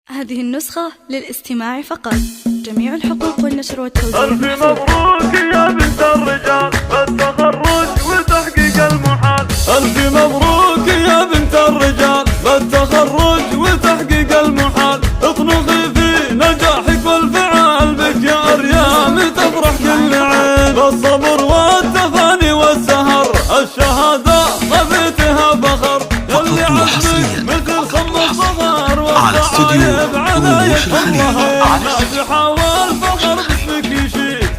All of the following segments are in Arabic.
هذه النسخة للاستماع فقط. جميع الحقوق والنشر والتوزيع. ألف مبروك يا بنت الرجال بالتخرج وتحقيق المحال. ألف مبروك يا بنت الرجال بالتخرج وتحقيق المحال. اطنخي في نجاحك والفعال بك يا أريام تفرح كل عين. بالصبر والتفاني والسهر الشهادة خذيتها فخر. فقط وحصريا مثل خم الصغار على استوديو رموش الخليل لتنفيذ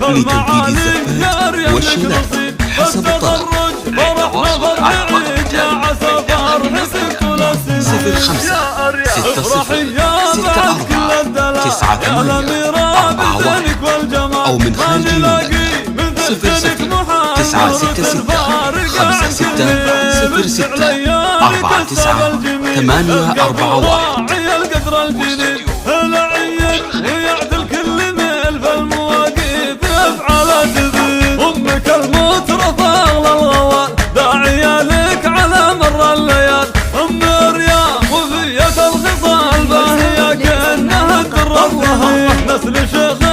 الزفات والشلات حسب الطلب. 05 60 64 98 41 أو من خارج المملكة 06 966 56 06 49 841. ويعدل كل ميل فالمواقف يفعل تزيد. أمك المترف أغلى الغوال داعية لك على مر الليال. أم رياض وفية الخصال باهية كأنها الدر الرهيب. نسل شيخ